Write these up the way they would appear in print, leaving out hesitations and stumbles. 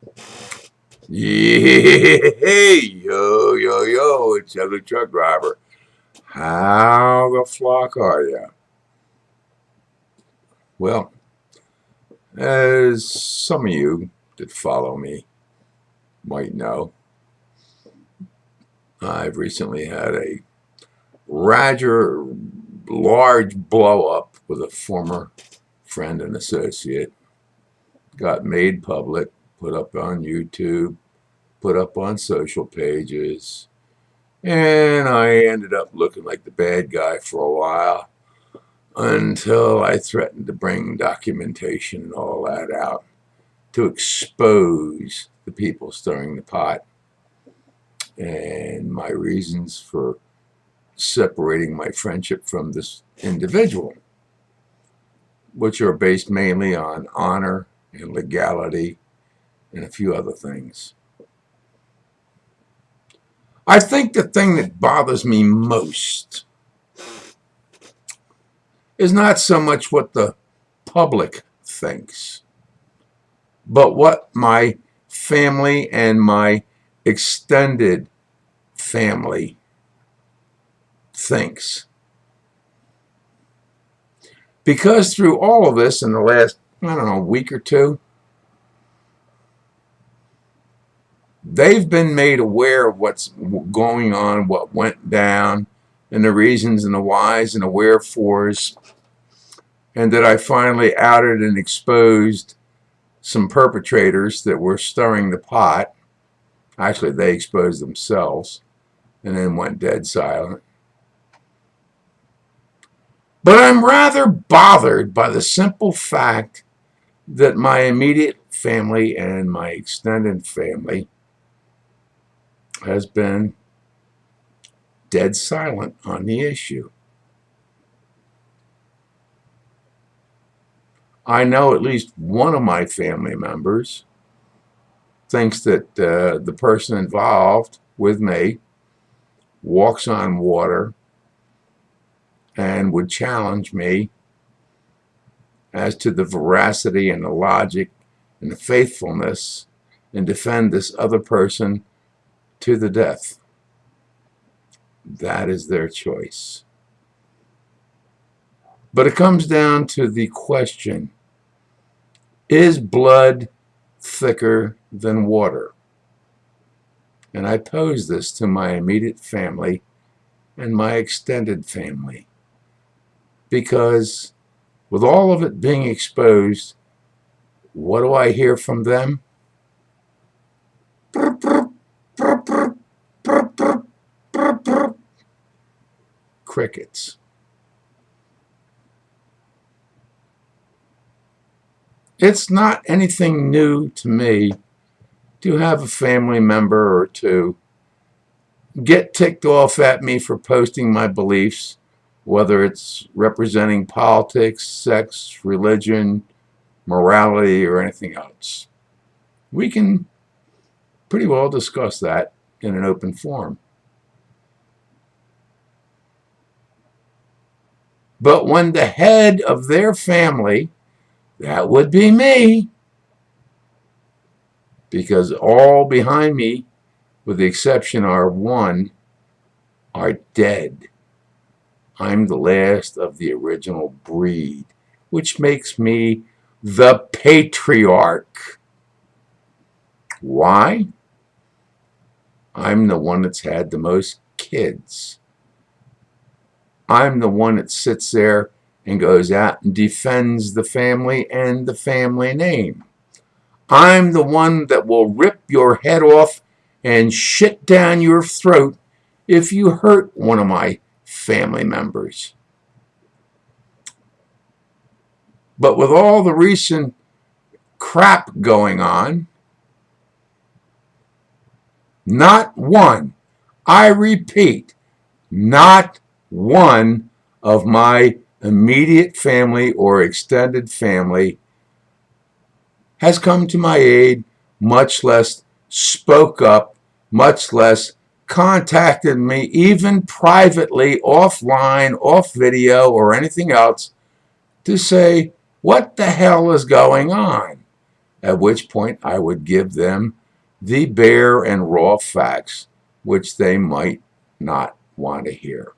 Hey, yo, it's the other truck driver. How the flock are you? Well, as some of you that follow me might know, I've recently had a rather large blow up with a former friend and associate. Got made public, put up on YouTube, put up on social pages, and I ended up looking like the bad guy for a while until I threatened to bring documentation and all that out to expose the people stirring the pot and my reasons for separating my friendship from this individual, which are based mainly on honor and legality and a few other things. I think the thing that bothers me most is not so much what the public thinks, but what my family and my extended family thinks. Because through all of this in the last, week or two, they've been made aware of what's going on, what went down, and the reasons and the whys and the wherefores, and that I finally outed and exposed some perpetrators that were stirring the pot. Actually, they exposed themselves and then went dead silent. But I'm rather bothered by the simple fact that my immediate family and my extended family has been dead silent on the issue. I know at least one of my family members thinks that the person involved with me walks on water and would challenge me as to the veracity and the logic and the faithfulness and defend this other person to the death. That is their choice. But it comes down to the question, is blood thicker than water? And I pose this to my immediate family and my extended family, because with all of it being exposed, what do I hear from them? Crickets. It's not anything new to me to have a family member or two get ticked off at me for posting my beliefs, whether it's representing politics, sex, religion, morality, or anything else. We can pretty well discuss that in an open forum. But when the head of their family, that would be me, because all behind me, with the exception of one, are dead. I'm the last of the original breed, which makes me the patriarch. Why? I'm the one that's had the most kids. I'm the one that sits there and goes out and defends the family and the family name. I'm the one that will rip your head off and shit down your throat if you hurt one of my family members. But with all the recent crap going on, not one, I repeat, not one of my immediate family or extended family has come to my aid, much less spoke up, much less contacted me, even privately, offline, off video, or anything else, to say, what the hell is going on? at which point I would give them the bare and raw facts which they might not want to hear.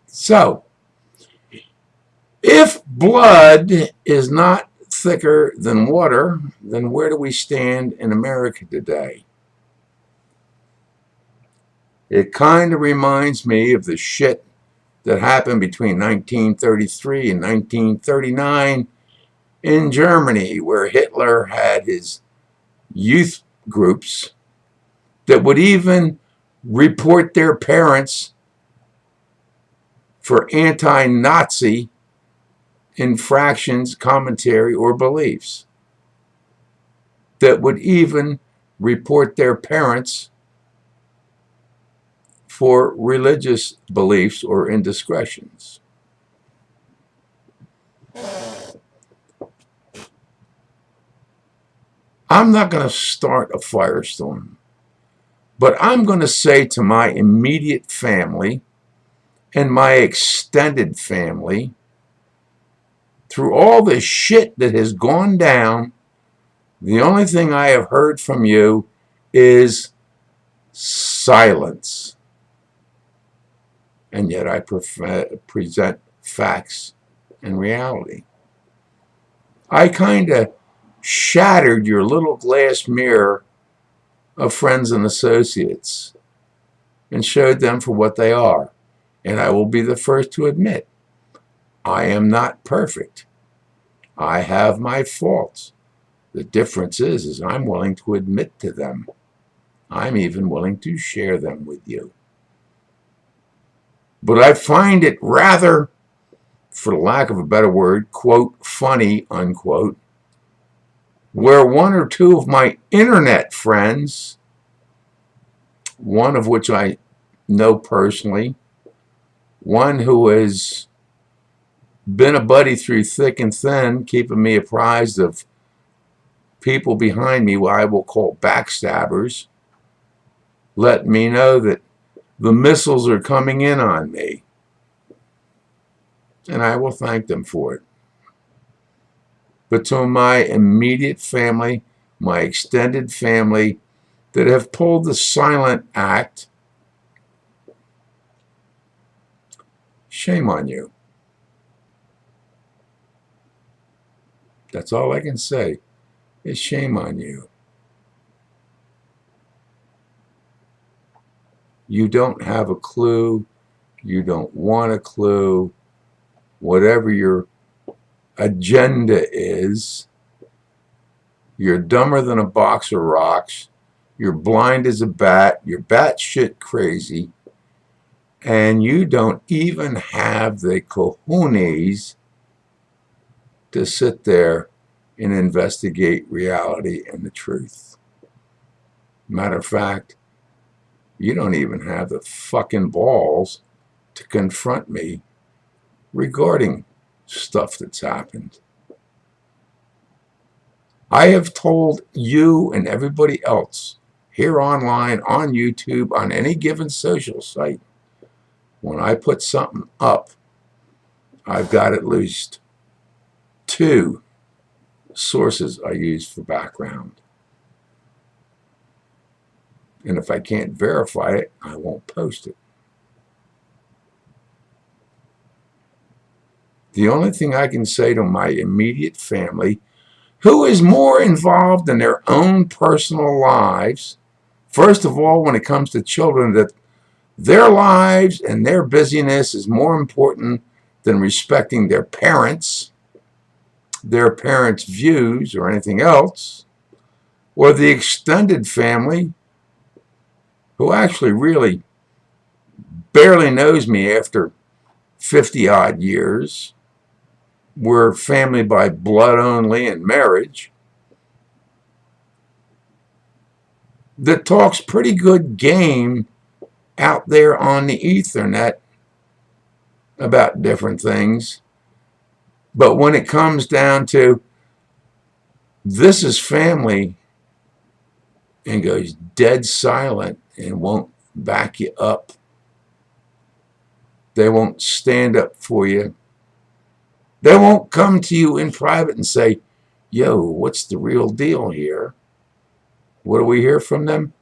So, if blood is not thicker than water, then where do we stand in America today? It kind of reminds me of the shit that happened between 1933 and 1939 in Germany, where Hitler had his youth groups that would even report their parents for anti-Nazi infractions, commentary, or beliefs. That would even report their parents for religious beliefs or indiscretions. I'm not going to start a firestorm, but I'm going to say to my immediate family and my extended family, through all the shit that has gone down, the only thing I have heard from you is silence. And yet I present facts and reality. I kind of shattered your little glass mirror of friends and associates and showed them for what they are. And I will be the first to admit, I am not perfect. I have my faults. The difference is I'm willing to admit to them. I'm even willing to share them with you. But I find it rather, for lack of a better word, quote, funny, unquote, where one or two of my internet friends, one of which I know personally, one who has been a buddy through thick and thin, keeping me apprised of people behind me, what I will call backstabbers, let me know that the missiles are coming in on me. And I will thank them for it. But to my immediate family, my extended family that have pulled the silent act, shame on you. That's all I can say is shame on you. You don't have a clue. You don't want a clue. Whatever your agenda is, you're dumber than a box of rocks. You're blind as a bat. You're batshit crazy. And you don't even have the cojones to sit there and investigate reality and the truth. Matter of fact, you don't even have the fucking balls to confront me regarding stuff that's happened. I have told you and everybody else here online, on YouTube, on any given social site, when I put something up, I've got at least 2 sources I use for background. And if I can't verify it, I won't post it. The only thing I can say to my immediate family, who is more involved in their own personal lives, first of all, when it comes to children, that their lives and their busyness is more important than respecting their parents' views, or anything else, or the extended family, who actually really barely knows me after 50-odd years. We're family by blood only and marriage, that talks pretty good game out there on the Ethernet about different things. But when it comes down to this is family, and goes dead silent and won't back you up, they won't stand up for you They won't come to you in private and say, yo, what's the real deal here? What do we hear from them?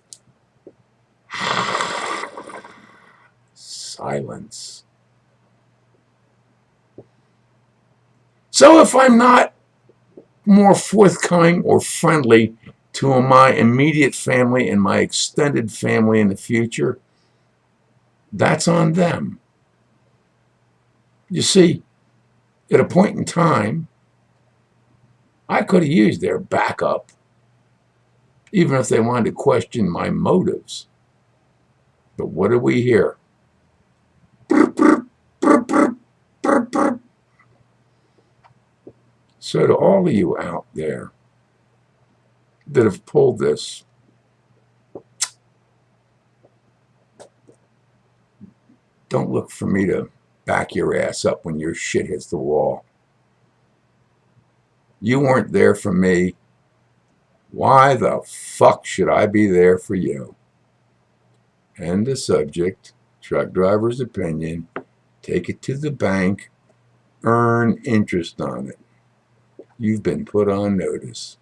Silence. So if I'm not more forthcoming or friendly to my immediate family and my extended family in the future, that's on them. You see, at a point in time, I could have used their backup, even if they wanted to question my motives. But what do we hear? So to all of you out there that have pulled this, don't look for me to back your ass up when your shit hits the wall. You weren't there for me. Why the fuck should I be there for you? End the subject. Truck driver's opinion. Take it to the bank. Earn interest on it. You've been put on notice.